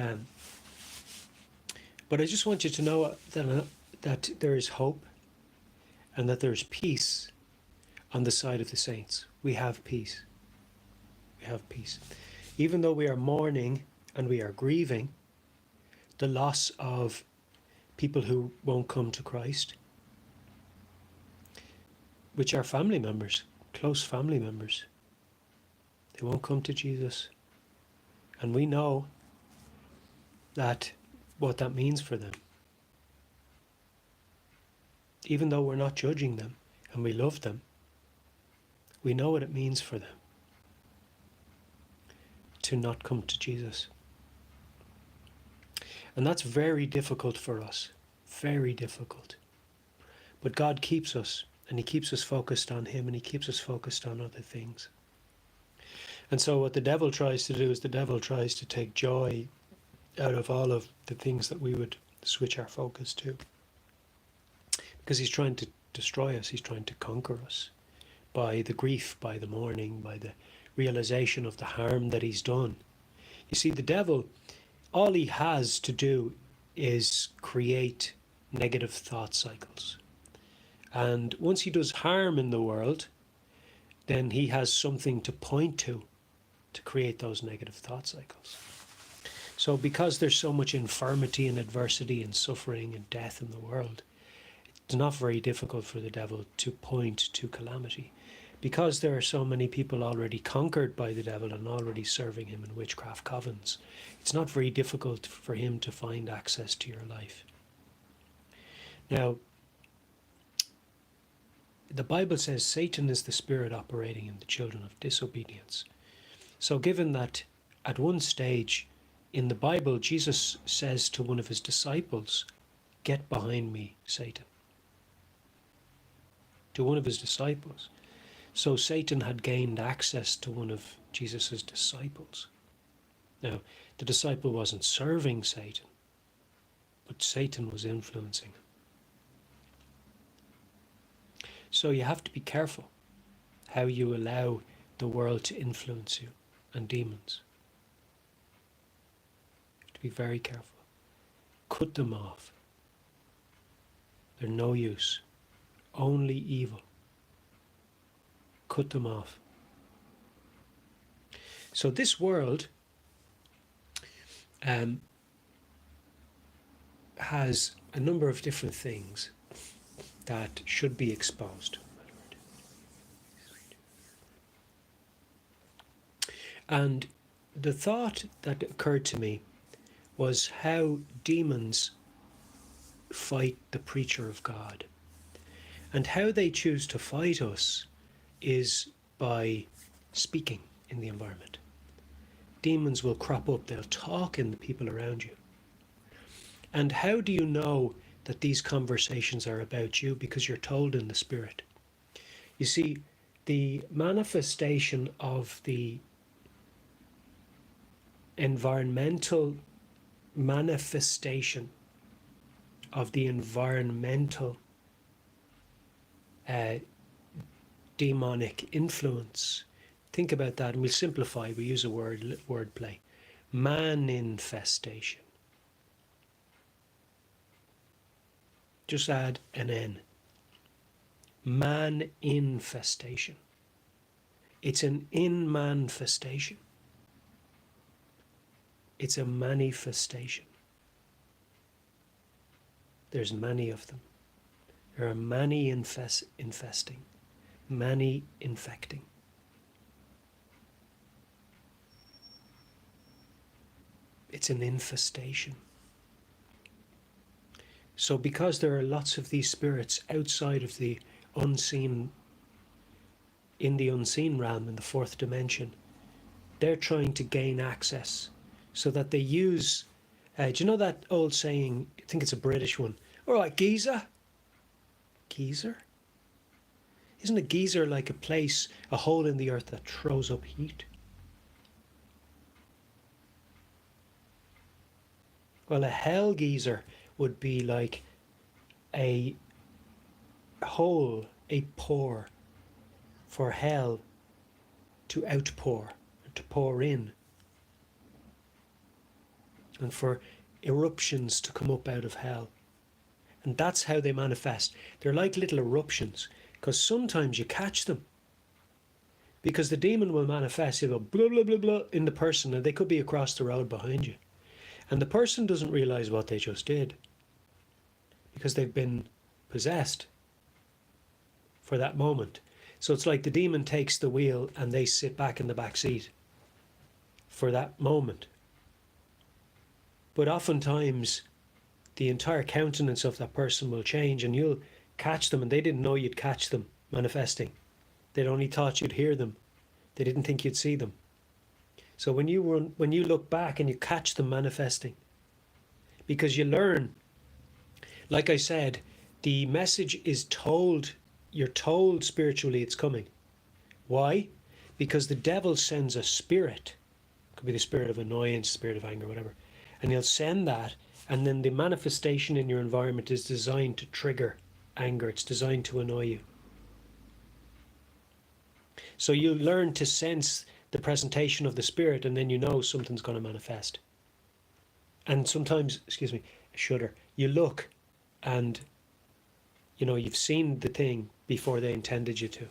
Um, but I just want you to know that there is hope and that there is peace on the side of the saints. We have peace. We have peace. Even though we are mourning and we are grieving the loss of people who won't come to Christ, which are family members, close family members. They won't come to Jesus. And we know that what that means for them. Even though we're not judging them and we love them, we know what it means for them to not come to Jesus. And that's very difficult for us. Very difficult. But God keeps us, and he keeps us focused on him, and he keeps us focused on other things. And so what the devil tries to do is the devil tries to take joy out of all of the things that we would switch our focus to. Because he's trying to destroy us, he's trying to conquer us by the grief, by the mourning, by the realization of the harm that he's done. You see, the devil, all he has to do is create negative thought cycles. And once he does harm in the world, then he has something to point to create those negative thought cycles. So because there's so much infirmity and adversity and suffering and death in the world, it's not very difficult for the devil to point to calamity. Because there are so many people already conquered by the devil and already serving him in witchcraft covens, it's not very difficult for him to find access to your life. Now, the Bible says Satan is the spirit operating in the children of disobedience. So given that at one stage in the Bible, Jesus says to one of his disciples, "Get behind me, Satan." To one of his disciples. So Satan had gained access to one of Jesus' disciples. Now, the disciple wasn't serving Satan, but Satan was influencing him. So you have to be careful how you allow the world to influence you and demons. You have to be very careful. Cut them off. They're no use. Only evil. Cut them off. So this world has a number of different things that should be exposed. And the thought that occurred to me was how demons fight the preacher of God. And how they choose to fight us is by speaking in the environment. Demons will crop up, they'll talk in the people around you. And how do you know that these conversations are about you? Because you're told in the Spirit. You see, the manifestation of the environmental manifestation of the environmental demonic influence. Think about that, and we'll simplify. We use a word play. Manifestation. Just add an N. Man-infestation. It's an in-manifestation. It's a manifestation. There's many of them. There are many infesting, many infecting. It's an infestation. So because there are lots of these spirits outside of the unseen, in the unseen realm, in the fourth dimension, they're trying to gain access so that they use, do you know that old saying, I think it's a British one, all right, geezer? Geezer? Isn't a geyser like a place, a hole in the earth that throws up heat? Well, a hell geyser would be like a hole, a pore for hell to outpour, to pour in. and for eruptions to come up out of hell. And that's how they manifest. They're like little eruptions, because sometimes you catch them. Because the demon will manifest, he'll go blah, blah, blah, blah in the person, and they could be across the road behind you. And the person doesn't realize what they just did, because they've been possessed for that moment. So it's like the demon takes the wheel and they sit back in the back seat for that moment. But oftentimes the entire countenance of that person will change, and you'll catch them, and they didn't know you'd catch them manifesting. They'd only thought you'd hear them. They didn't think you'd see them. So when you look back and you catch them manifesting, because you learn, like I said, the message is told, you're told spiritually it's coming. Why? Because the devil sends a spirit. It could be the spirit of annoyance, spirit of anger, whatever. And he'll send that, and then the manifestation in your environment is designed to trigger anger. It's designed to annoy you. So you learn to sense the presentation of the spirit, and then you know something's going to manifest. And sometimes, a shudder, you look and, you've seen the thing before they intended you to.